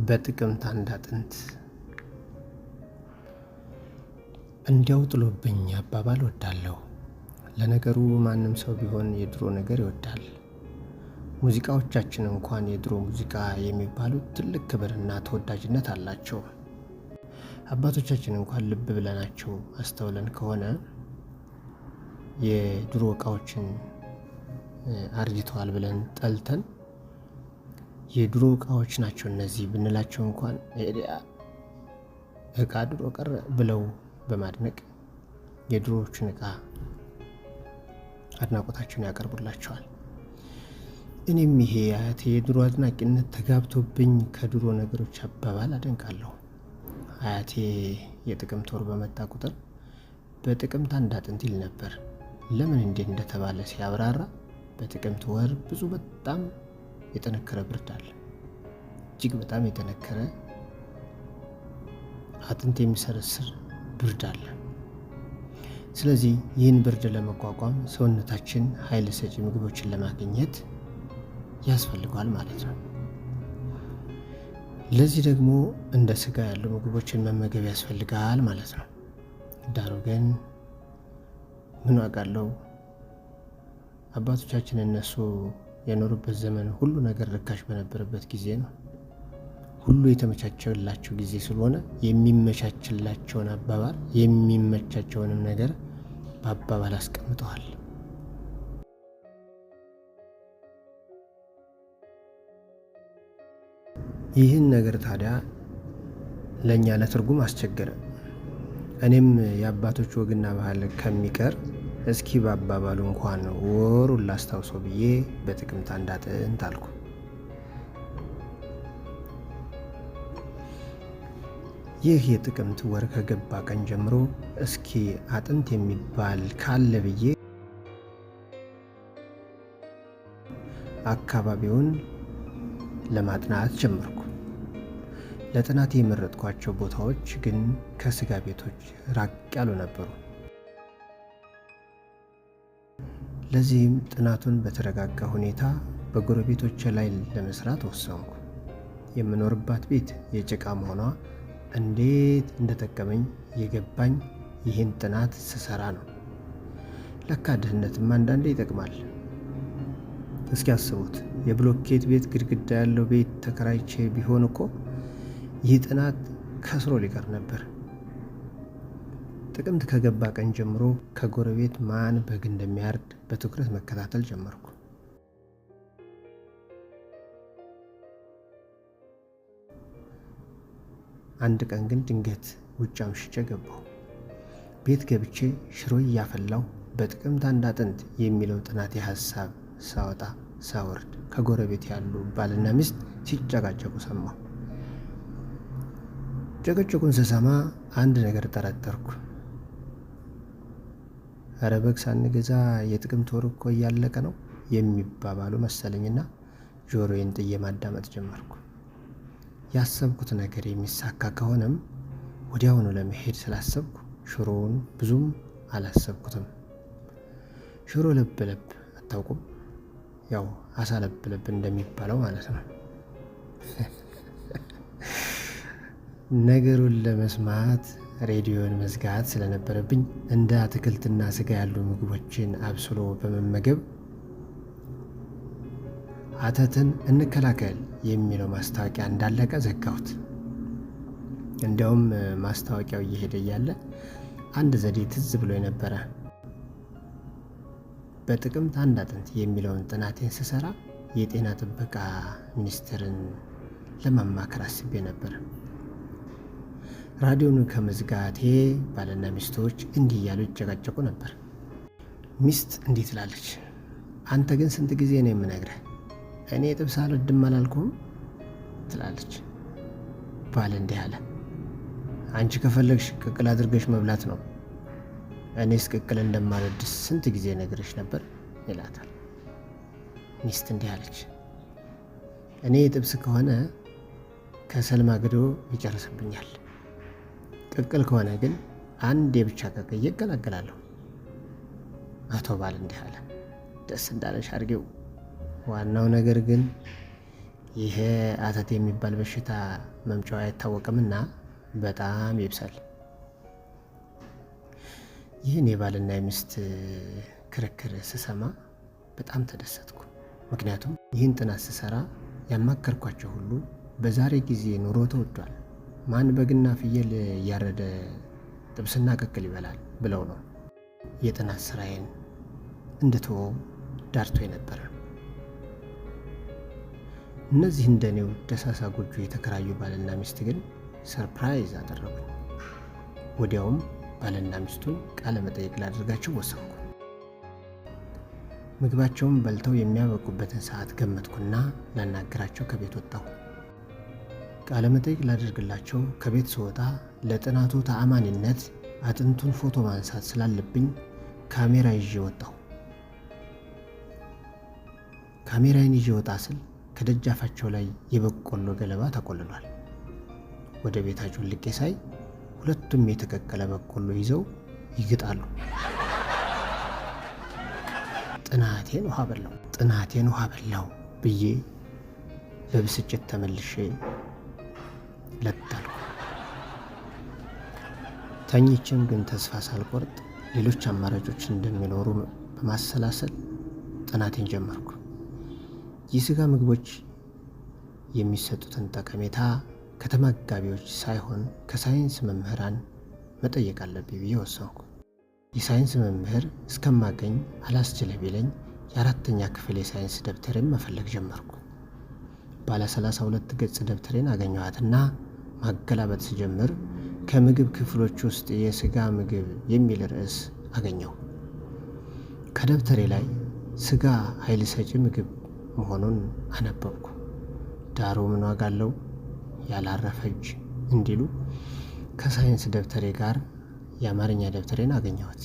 በጥቅምት አንድ አጥንት እንዲያው ጥሎብኝ አባባል ወዳለሁ። ለነገሩ ማንም ሰው ቢሆን የድሮ ነገር ይወዳል። ሙዚቃዎቻችን እንኳን የድሮ ሙዚቃ የሚባሉት ትልቅ ክብርና ተወዳጅነት አላቸው። አባቶቻችን እንኳን ልብ ብለናቸው አስተውለን ከሆነ የድሮ እቃዎችን አርጅተዋል ብለን ጠልተን የድሮ እቃዎች ናቸው እነዚህ ብንላቸው እንኳን እቃ ድሮ ቀረ ብለው በማድነቅ የድሮዎችን እቃ አድናቆታቸውን ያቀርቡላቸዋል። እኔም ይሄ አያቴ የድሮ አድናቂነት ተጋብቶብኝ ከድሮ ነገሮች አባባል አደንቃለሁ። አያቴ የጥቅምት ወር በመጣ ቁጥር በጥቅምት አንድ አጥንት ይል ነበር። ለምን እንዴት እንደተባለ ሲያብራራ በጥቅምት ወር በጣም የጠነከረ ብርድ አለ። እጅግ በጣም የጠነከረ አጥንት የሚሰረስር ብርድ አለ። ስለዚህ ይህን ብርድ ለመቋቋም ሰውነታችን ኃይል ሰጪ ምግቦችን ለማግኘት ያስፈልገዋል ማለት ነው። ለዚህ ደግሞ እንደ ስጋ ያሉ ምግቦችን መመገብ ያስፈልጋል ማለት ነው። ዳሩ ግን ምን አውቃለሁ፣ አባቶቻችን እነሱ የኖሩበት ዘመን ሁሉ ነገር ርካሽ በነበረበት ጊዜ ነው። ሁሉ የተመቻቸላቸው ጊዜ ስለሆነ የሚመቻችላቸውን አባባል የሚመቻቸውንም ነገር በአባባል አስቀምጠዋል። ይህን ነገር ታዲያ ለእኛ ለትርጉም አስቸገረ። እኔም የአባቶች ወግና ባህል ከሚቀር እስኪ በአባባሉ እንኳን ወሩን ላስታውሰው ብዬ በጥቅምት አንድ አጥንት አልኩ። ይህ የጥቅምት ወር ከገባ ቀን ጀምሮ እስኪ አጥንት የሚባል ካለ ብዬ አካባቢውን ለማጥናት ጀመርኩ። ለጥናት የመረጥኳቸው ቦታዎች ግን ከስጋ ቤቶች ራቅ ያሉ ነበሩ። ለዚህም ጥናቱን በተረጋጋ ሁኔታ በጎረቤቶቼ ላይ ለመስራት ወሰንኩ። የምኖርባት ቤት የጭቃ መሆኗ እንዴት እንደጠቀመኝ የገባኝ ይህን ጥናት ስሰራ ነው። ለካ ድህነትም አንዳንዴ ይጠቅማል። እስኪ አስቡት፣ የብሎኬት ቤት ግድግዳ ያለው ቤት ተከራይቼ ቢሆን እኮ ይህ ጥናት ከስሮ ሊቀር ነበር። ጥቅምት ከገባ ቀን ጀምሮ ከጎረቤት ማን በግ እንደሚያርድ በትኩረት መከታተል ጀመርኩ። አንድ ቀን ግን ድንገት ውጭ አምሽቼ ገባሁ። ቤት ገብቼ ሽሮ እያፈላሁ በጥቅምት አንድ አጥንት የሚለው ጥናት የሀሳብ ሳወጣ ሳወርድ ከጎረቤት ያሉ ባልና ሚስት ሲጨቃጨቁ ሰማሁ። ጭቅጭቁን ስሰማ አንድ ነገር ጠረጠርኩ። ኧረ በግ ሳንገዛ የጥቅምት ወር እኮ እያለቀ ነው የሚባባሉ መሰለኝና ጆሮዬን ጥዬ ማዳመጥ ጀመርኩ። ያሰብኩት ነገር የሚሳካ ከሆነም ወዲያውኑ ለመሄድ ስላሰብኩ ሽሮውን ብዙም አላሰብኩትም። ሽሮ ለብ ለብ አታውቁም? ያው አሳ ለብ ለብ እንደሚባለው ማለት ነው። ነገሩን ለመስማት ሬዲዮን መዝጋት ስለነበረብኝ እንደ አትክልትና ስጋ ያሉ ምግቦችን አብስሎ በመመገብ አተትን እንከላከል የሚለው ማስታወቂያ እንዳለቀ ዘጋሁት። እንዲያውም ማስታወቂያው እየሄደ እያለ አንድ ዘዴ ትዝ ብሎ ነበረ። በጥቅምት አንድ አጥንት የሚለውን ጥናቴን ስሰራ የጤና ጥበቃ ሚኒስቴርን ለማማከር አስቤ ነበር። ራዲዮን ከመዝጋቴ ባልና ሚስቶች እንዲህ እያሉ ይጨቃጨቁ ነበር። ሚስት እንዲህ ትላለች፣ አንተ ግን ስንት ጊዜ ነው የምነግርህ? እኔ ጥብስ አልወድም አላልኩም ትላለች። ባል እንዲህ አለ፣ አንቺ ከፈለግሽ ቅቅል አድርገሽ መብላት ነው፣ እኔስ ቅቅል እንደማልወድ ስንት ጊዜ ነግሬሽ ነበር ይላታል። ሚስት እንዲህ አለች፣ እኔ ጥብስ ከሆነ ከሰል ማግዶ ይጨርስብኛል፣ ቅቅል ከሆነ ግን አንዴ ብቻ ቀቅዬ እገላገላለሁ። አቶ ባል እንዲህ አለ፣ ደስ እንዳለሽ አድርጌው፣ ዋናው ነገር ግን ይሄ አተት የሚባል በሽታ መምጫው አይታወቅምና በጣም ይብሳል። ይህን የባልና የሚስት ክርክር ስሰማ በጣም ተደሰትኩ። ምክንያቱም ይህን ጥናት ስሰራ ያማከርኳቸው ሁሉ በዛሬ ጊዜ ኑሮ ተወዷል፣ ማን በግና ፍየል እያረደ ጥብስና ቅቅል ይበላል ብለው ነው የጥናት ስራዬን እንድትወው ዳርቶ የነበረ። እነዚህ እንደኔው ደሳሳ ጎጆ የተከራዩ ባልና ሚስት ግን ሰርፕራይዝ አደረጉኝ። ወዲያውም ባልና ሚስቱን ቃለ መጠይቅ ላደርጋቸው ወሰንኩ። ምግባቸውን በልተው የሚያበቁበትን ሰዓት ገመትኩና ላናገራቸው ከቤት ወጣሁ። ቃለ መጠይቅ ላደርግላቸው ከቤት ስወጣ ለጥናቱ ተአማኒነት አጥንቱን ፎቶ ማንሳት ስላለብኝ ካሜራ ይዤ ወጣሁ። ካሜራዬን ይዤ ወጣ ስል ከደጃፋቸው ላይ የበቆሎ ገለባ ተቆልሏል። ወደ ቤታቸው ልቄ ሳይ ሁለቱም የተቀቀለ በቆሎ ይዘው ይግጣሉ። ጥናቴን ውሃ በላው ብዬ በብስጭት ተመልሼ ለጣልኩ። ተኝቼም ግን ተስፋ ሳልቆርጥ ሌሎች አማራጮች እንደሚኖሩ በማሰላሰል ጥናቴን ጀመርኩ። የሥጋ ምግቦች የሚሰጡትን ጠቀሜታ ከተመጋቢዎች ሳይሆን ከሳይንስ መምህራን መጠየቅ አለብኝ ብዬ ወሰንኩ። የሳይንስ መምህር እስከማገኝ አላስችልህ ቢለኝ የ4ኛ ክፍል የሳይንስ ደብተሬን መፈለግ ጀመርኩ። ባለ 32 ገጽ ደብተሬን አገኘኋትና ማገላበጥ ስጀምር ከምግብ ክፍሎች ውስጥ የሥጋ ምግብ የሚል ርዕስ አገኘሁ። ከደብተሬ ላይ ሥጋ ኃይል ሰጪ ምግብ መሆኑን አነበብኩ። ዳሩ ምን ዋጋ አለው ያላረፈ እጅ እንዲሉ ከሳይንስ ደብተሬ ጋር የአማርኛ ደብተሬን አገኘሁት።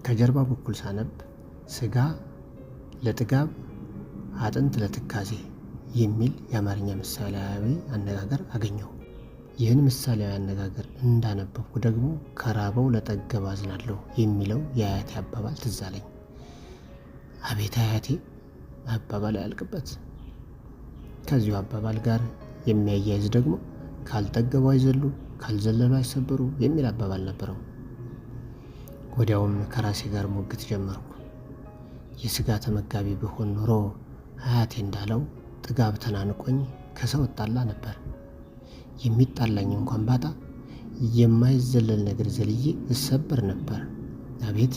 ከጀርባ በኩል ሳነብ ሥጋ ለጥጋብ አጥንት ለትካዜ የሚል የአማርኛ ምሳሌያዊ አነጋገር አገኘሁ። ይህን ምሳሌያዊ አነጋገር እንዳነበብኩ ደግሞ ከራበው ለጠገብ አዝናለሁ የሚለው የአያቴ አባባል ትዝ አለኝ። አቤት አያቴ አባባል አያልቅበት። ከዚሁ አባባል ጋር የሚያያይዝ ደግሞ ካልጠገቡ አይዘሉ፣ ካልዘለሉ አይሰበሩ የሚል አባባል ነበረው። ወዲያውም ከራሴ ጋር ሞግት ጀመርኩ። የሥጋ ተመጋቢ ብሆን ኖሮ አያቴ እንዳለው ጥጋብ ተናንቆኝ ከሰው እጣላ ነበር። የሚጣላኝ እንኳን ባጣ የማይዘለል ነገር ዘልዬ እሰበር ነበር። አቤት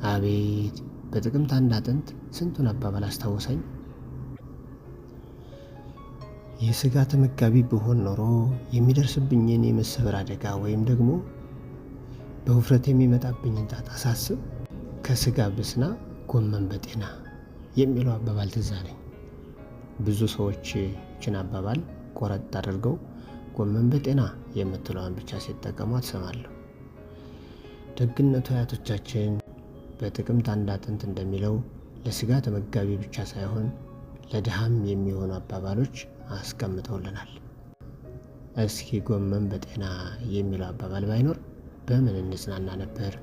አቤት! በጥቅምት አንድ አጥንት ስንቱን አባባል አስታወሰኝ። የሥጋ ተመጋቢ ብሆን ኖሮ የሚደርስብኝን የመሰበር አደጋ ወይም ደግሞ በውፍረት የሚመጣብኝን ጣጣ ሳስብ ከሥጋ ብስና ጎመን በጤና የሚለው አባባል ትዝ አለኝ። ብዙ ሰዎች ይህችን አባባል ቆረጥ አድርገው ጎመን በጤና የምትለዋን ብቻ ሲጠቀሙ አትሰማለሁ። ደግነቱ አያቶቻችን በጥቅምት አንድ አጥንት እንደሚለው ለሥጋ ተመጋቢ ብቻ ሳይሆን ለድሃም የሚሆኑ አባባሎች አስቀምጠውልናል። እስኪ ጎመን በጤና የሚለው አባባል ባይኖር በምን እንጽናና ነበር?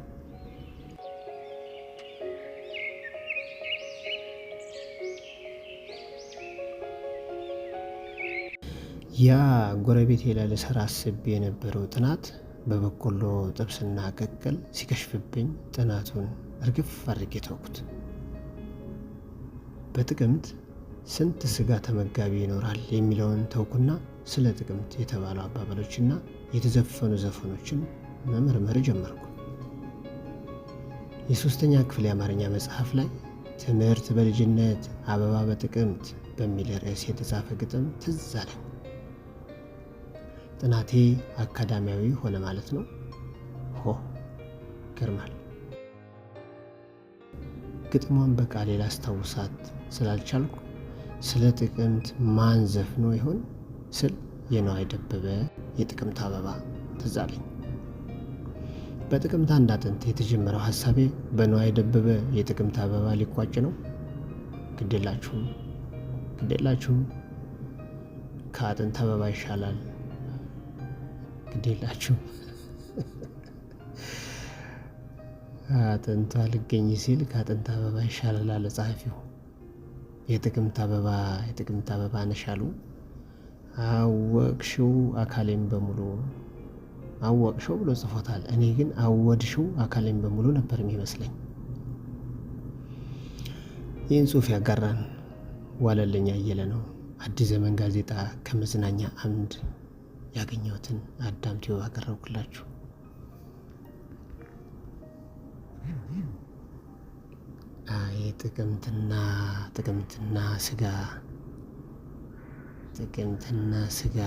ያ ጎረቤቴ ላይ ልሰራ አስቤ የነበረው ጥናት በበቆሎ ጥብስና ቅቅል ሲከሽፍብኝ ጥናቱን እርግፍ አድርጌ ተውኩት። በጥቅምት ስንት ሥጋ ተመጋቢ ይኖራል የሚለውን ተውኩና ስለ ጥቅምት የተባሉ አባባሎችና የተዘፈኑ ዘፈኖችን መመርመር ጀመርኩ። የ3ኛ ክፍል የአማርኛ መጽሐፍ ላይ ትምህርት በልጅነት አበባ በጥቅምት በሚል ርዕስ የተጻፈ ግጥም ትዝ አለኝ። ጥናቴ አካዳሚያዊ ሆነ ማለት ነው። ገርማል። ግጥሟን በቃሌ ላስታውሳት ስላልቻልኩ ስለ ጥቅምት ማን ዘፍኖ ይሆን ስል የነዋይ ደበበ የጥቅምት አበባ ትዝ አለኝ። በጥቅምት አንድ አጥንት የተጀመረው ሐሳቤ በነዋይ ደበበ የጥቅምት አበባ ሊቋጭ ነው። ግዴላችሁም ከአጥንት አበባ ይሻላል። ግዴላችሁም አጥንቷ ልገኝ ሲል ከአጥንት አበባ ይሻላል አለ ጸሐፊው። የጥቅምት አበባ ነሻሉ አወቅሽው አካሌን በሙሉ አወቅሽው ብሎ ጽፎታል። እኔ ግን አወድሽው አካሌን በሙሉ ነበር የሚመስለኝ። ይህን ጽሑፍ ያጋራን ዋለልኝ አየለ ነው። አዲስ ዘመን ጋዜጣ ከመዝናኛ አምድ ያገኘሁትን አዳምቴው አቀረብኩላችሁ። ጥቅምትና ስጋ